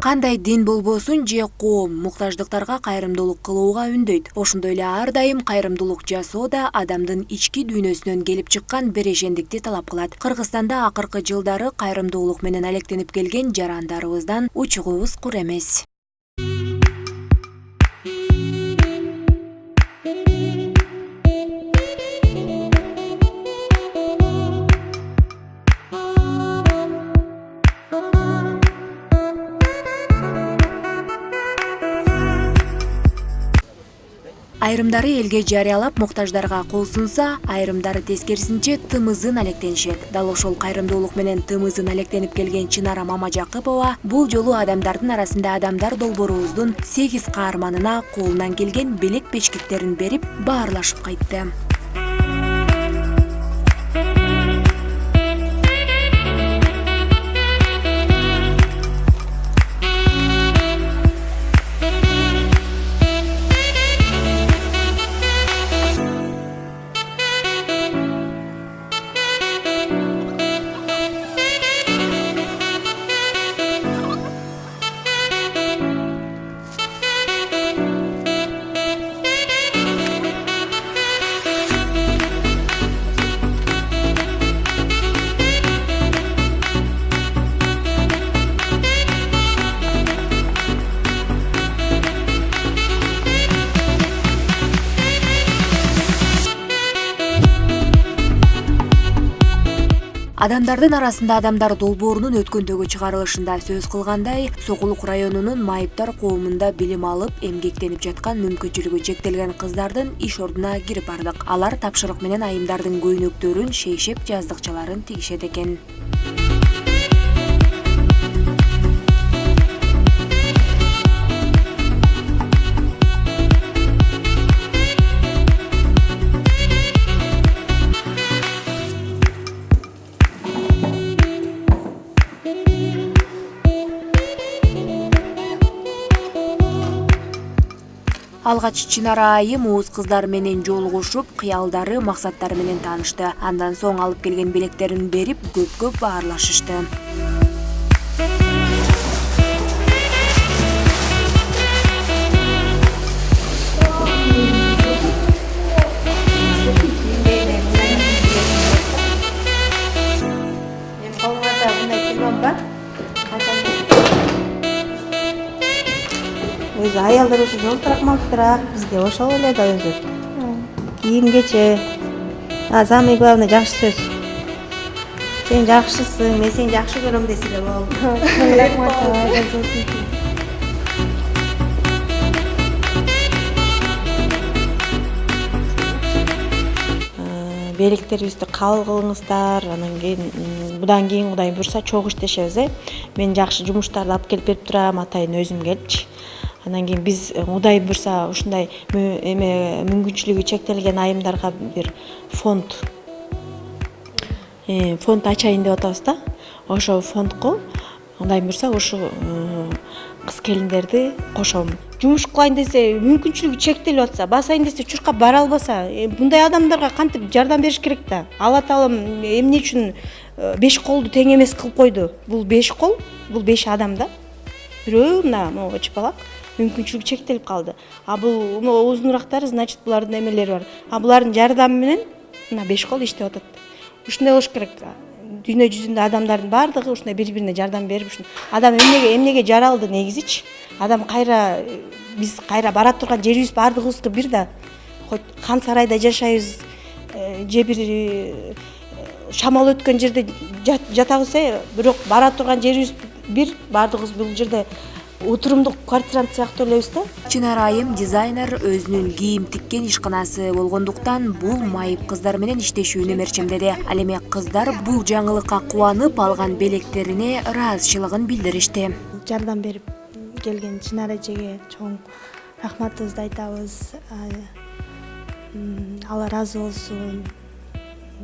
Кандай дин болбосун же коом муктаждыктарга кайрымдуулук кылууга үндөйт. Ошондой эле ар дайым кайрымдуулук жасоо да адамдын ички дүйнөсүнөн келип чыккан берешендикти талап кылат. Кыргызстанда акыркы жылдары кайрымдуулук менен алектенип келген жарандарыбыздан учугубуз кур эмес. Айрымдары элге жарыялап муктаждарга кол сунса, айрымдары тескерисинче тымызын алектенишет. Дал ошол кайрымдуулук менен тымызын алектенип келген Чынара Мамажакыпова бул жолу адамдардын арасында адамдар долбоорубуздун 8 каарманына колунан келген белек бешкектерин берип баарлашып кайтты. Адамдардын арасында адамдар долбоорунун өткөндөгү чыгарылышында сөз кылгандай, Сокулук районунун Майыптар коомунда билим алып, эмгектенип жаткан мүмкүнчүлүгү чектелген кыздардын иш ордуна кирип бардык. Алар тапшырык менен айымдардын көйнөктөрүн, шейшеп жаздыкчаларын тигишет экен. Алгач Чынара айым ууз кыздар менен жолугушуп, кыялдары, максаттары менен таанышты. Андан соң алып келген белектерин берип, көп баарлашышты. Өзү аялдар ушу жолтураак малтыраак, бизге ошол эле да өзү. Кийимгече. Самый главный жакшы сөз. Сен жакшысың, мен сени жакшы көрөм десе эле болду. Белектерибизди кабыл кылыңыздар. Анан кийин будан кийин Кудай буйрса чогуу иштешебиз. Мен жакшы жумуштарды алып келип берип турам, атайын өзүм келчи. Анан кийин биз Кудай буйрса ушундай мүмкүнчүлүгү чектелген айымдарга бир фонд ачайын деп атабыз да. Ошо фондко Кудай буйрса ушу кыз келиндерди кошом. Жумуш кылайын десе, мүмкүнчүлүгү чектелип атса, басайын десе чуркап бара албаса, мындай адамдарга кантип жардам бериш керек да. Алла Таалам эмне үчүн 5 колду тең эмес кылып койду? Бул 5 кол, бул 5 адам да. Бирөө могу чыпалак мүмкүнчүлүгү чектелип калды. А бул узунурактары, значит, булардын эмелери бар. А булардын жардамы менен мына 5 кол иштеп атат. Ушундай болуш керек. Дүйнө жүзүндө адамдардын баардыгы ушундай бири-бирине жардам берип, адам эмнеге жаралды негизичи? Адам биз кайра бара турган жерибиз баардыгыбызга бир да. Хоть хан сарайда жашайбыз, же бир шамал өткөн жерде жатабыз, бирок бара турган жерибиз бир, баардыгыбыз бул жерде отурумдук квартирант сыяктуу элебиз да. Чынара айым дизайнер, өзүнүн кийим тиккен ишканасы болгондуктан бул майып кыздар менен иштешүүнү мерчемдеди. Ал эми кыздар бул жаңылыкка кубанып, алган белектерине ыраазычылыгын билдиришти. Жардам берип келген Чынара эжеге чоң рахматыбызды айтабыз. Алла ыраазы болсун.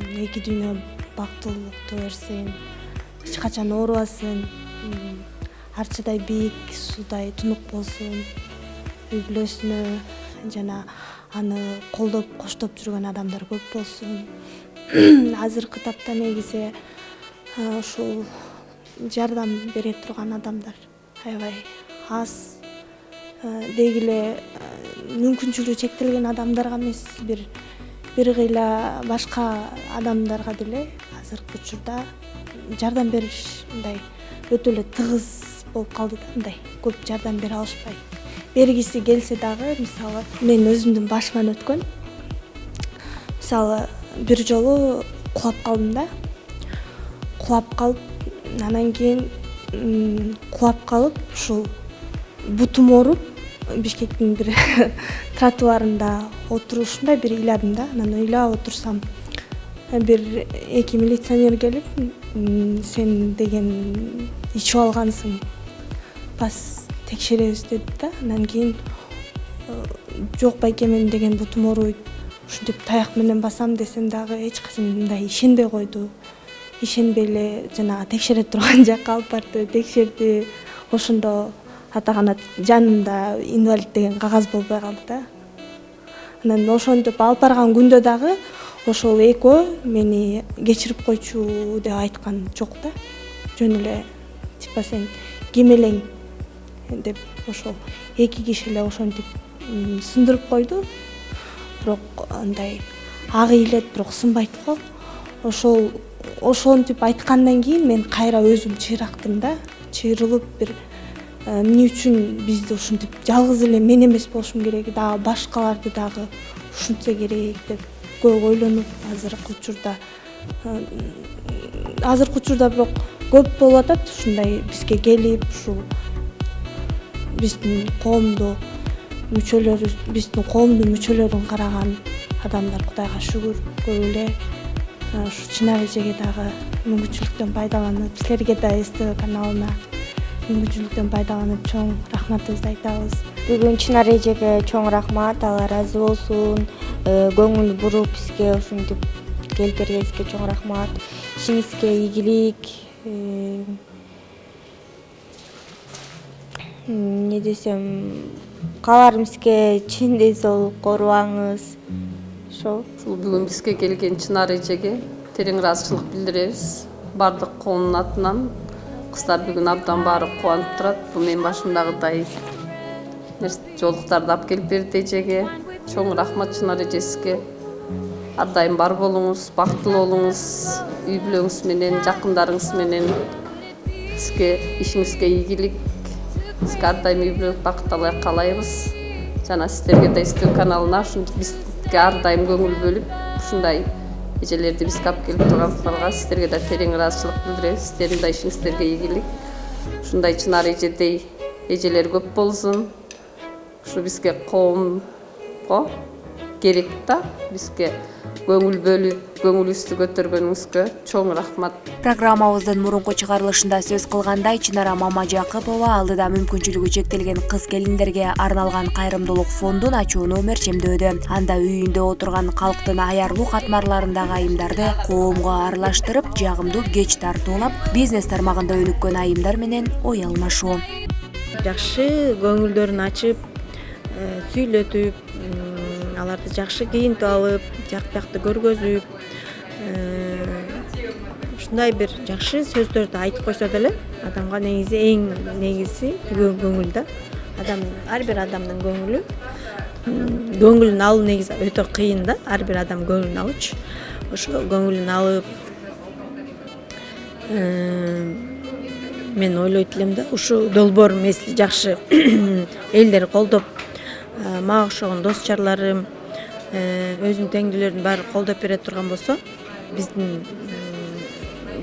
Эки дүйнө бактылыктуу берсин. Эч качан оорубасын. Арчыдай бийик, суудай тунук болсун. Үй бүлөсүнө жана аны колдоп, коштоп жүргөн адамдар көп болсун. Азыркы тапта негизи ушул жардам бере турган адамдар аябай аз. Деги эле мүмкүнчүлүгү чектелген адамдарга эмес, бир кыйла башка адамдарга деле азыркы учурда жардам бериш мындай өтө эле тыгыз болуп калды да, мындай көп жардам бере алышпайт. Бергиси келсе дагы, мисалы мен өзүмдүн башыман өткөн. Мисалы бир жолу кулап калдым да. Кулап калып, анан кийин кулап калып, ушул бутум ооруп, Бишкектин бир тротуарында отурушунда бир ыйладым да. Анан ыйлап отурсам, бир эки милиционер келип, сен деген ичип алгансың, бас текшеребиз деди да. Анан кийин жок байке, мен деген бутум ооруйт, ушинтип таяк менен басам десем дагы эч качан мындай ишенбей койду. Ишенбей эле жанагы текшере турган жакка алып барды, текшерди. Ошондо атагана жанымда инвалид деген кагаз болбой калды да. Анан ошентип алып барган күндө дагы ошол экөө мени кечирип койчу деп айткан жок да. Жөн эле типа сен ким элең деп ошол эки киши эле ошентип сындырып койду. Бирок андай ак ыйлет, бирок сынбайт го. Ошентип айткандан кийин мен кайра өзүм чыйрактым да. Чыйрылып бир эмне үчүн бизди ушинтип жалгыз эле мен эмес болушум керек, дагы башкаларды дагы ушинтсе керек деп көп ойлонуп азыркы учурда бирок көп болуп атат ушундай бизге келип, ушул биздин коомдун мүчөлөрүн караган адамдар, Кудайга шүгүр, көп эле. Ушу Чынар эжеге дагы мүмкүнчүлүктөн пайдаланып, силерге да СТВ каналына мүмкүнчүлүктөн пайдаланып чоң рахматыбызды айтабыз. Бүгүн Чынар эжеге чоң рахмат, Алла ыраазы болсун. Көңүл буруп бизге ушинтип келип бергениңизге чоң рахмат. Ишиңизге ийгилик. Не десем, кааларыбызга чын ден соолук коорубаңыз. Ошол Бүгүн бизге келген Чынар эжеге терең ыраазычылык билдиребиз. Бардык коомдун атынан кыздар бүгүн абдан баары кубанып турат. Бул менин башымдагыдай жолдуктарды алып келип берди эжеге. Чоң рахмат Чынар эже сизге. Ар дайым бар болуңуз, бактылуу болуңуз, үй бүлөңүз менен, жакындарыңыз менен. Сизге ишиңизге ийгилик. Сизге ар дайым үй бүлөлүк бакыт алайык каалайбыз. Жана сиздерге да СТВ каналына ушинтип бизге ар дайым көңүл бөлүп, ушундай эжелерди бизге алып келип турганыңыздарга сиздерге да терең ыраазычылык билдиребиз. Сиздердин да ишиңиздерге ийгилик. Ушундай Чынар эжедей эжелер көп болсун. Ушу бизге коомго керек да. Бизге көңүл бөлүп, көңүлүбүздү көтөргөнүңүзгө чоң рахмат. Программабыздын мурунку чыгарылышында сөз кылгандай, Чынара Мамажакыпова алдыда мүмкүнчүлүгү чектелген кыз келиндерге арналган кайрымдуулук фондун ачууну мерчемдөөдү. Анда үйүндө отурган калктын аярлуу катмарларындагы айымдарды коомго аралаштырып, жагымдуу кеч тартуулап, бизнес тармагында өнүккөн айымдар менен ой алмашуу. Жакшы көңүлдөрүн ачып, сүйлөтүп, аларды жакшы кийинтип алып, жак бакты көргөзүп, ушундай бир жакшы сөздөрдү айтып койсо деле адамга негизи эң негизи көңүл да. Ар бир адамдын көңүлүн алуу негизи өтө кыйын да. Ар бир адам көңүлүн алычы. Ошо көңүлүн алып, мен ойлойт элем да, ушу долбоор эмеси жакшы элдер колдоп, мага окшогон дос чарларым, өзүнүн теңдүүлөрүн баары колдоп бере турган болсо, биздин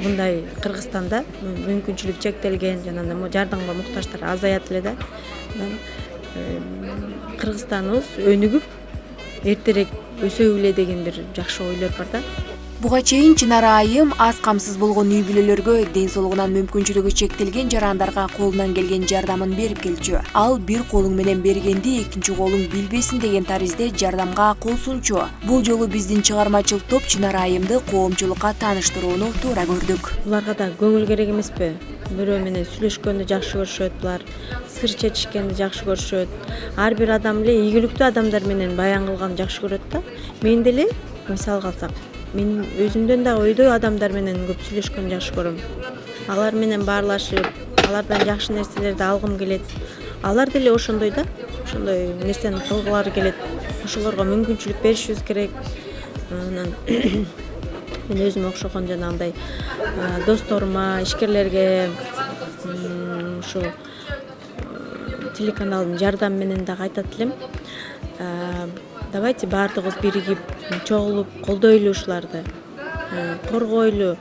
мындай Кыргызстанда мүмкүнчүлүгү чектелген жана жардамга муктаждар азаят эле да. Кыргызстаныбыз өнүгүп, эртерээк өсөбү эле деген бир жакшы ойлор бар да. Буга чейин Чынара айым аз камсыз болгон үй бүлөлөргө, ден соолугунан мүмкүнчүлүгү чектелген жарандарга колунан келген жардамын берип келчү. Ал бир колуң менен бергенди экинчи колуң билбесин деген таризде жардамга кол сунчу. Бул жолу биздин чыгармачыл топ Чынара айымды коомчулукка тааныштырууну туура көрдүк. Буларга да көңүл керек эмеспи? Бирөө менен сүйлөшкөндү жакшы көрүшөт, булар сыр чечишкенди жакшы көрүшөт. Ар бир адам эле ийгиликтүү адамдар менен баян кылганды жакшы көрөт да. Мен деле мисалга алсак, мен өзүмдөн да ойдой адамдар менен көп сүйлөшкөндү жакшы көрөм. Алар менен баарлашып, алардан жакшы нерселерди алгым келет. Алар деле ошондой да, ошондой нерсени кылгылары келет. Ошолорго мүмкүнчүлүк беришибиз керек. Анан мен өзүмө окшогон жанагындай досторума, ишкерлерге ушул телеканалдын жардамы менен дагы айтат элем. Давайте баардыгыбыз биригип, чогулуп колдойлу ушуларды, коргойлу.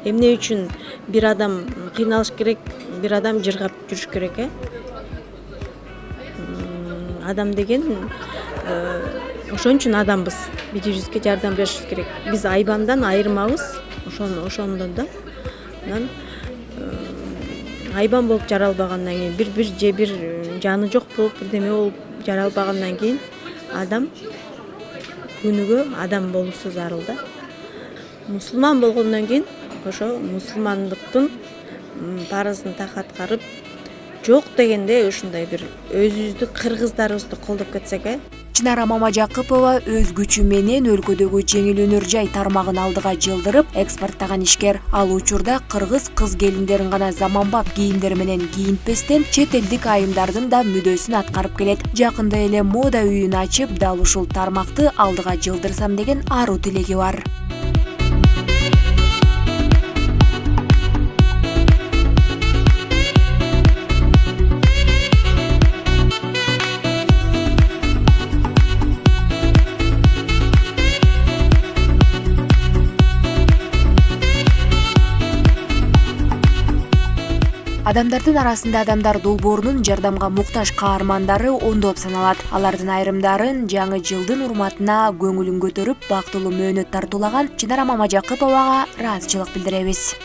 Эмне үчүн бир адам кыйналыш керек, бир адам жыргап жүрүш керек, Адам деген ошон үчүн адамбыз. Бири-бирибизге жардам беришибиз керек. Биз айбамдан айырмабыз, ошондон да. Анан айбам болуп жаралбагандан кийин, бир жаны жок болуп, бирдеме болуп жаралбагандан кийин адам күнүгө адам болуусу зарыл да. Мусулман болгондон кийин ошо мусулмандыктын парызын так аткарып, жок дегенде ушундай бир өзүбүздү, кыргыздарыбызды колдоп кетсек, Чынара Мамажакыпова өз күчү менен өлкөдөгү жеңил өнөр жай тармагын алдыга жылдырып экспорттаган ишкер. Ал учурда кыргыз кыз келиндерин гана заманбап кийимдер менен кийинтпестен чет элдик айымдардын да мүдөөсүн аткарып келет. Жакында эле мода үйүн ачып, дал ушул тармакты алдыга жылдырсам деген аруу тилеги бар. Адамдардын арасында адамдар долбоорунун жардамга муктаж каармандары ондоп саналат. Алардын айрымдарын жаңы жылдын урматына көңүлүн көтөрүп, бактылуу мөөнөт тартуулаган Чынара Мамажакыповага ыраазычылык билдиребиз.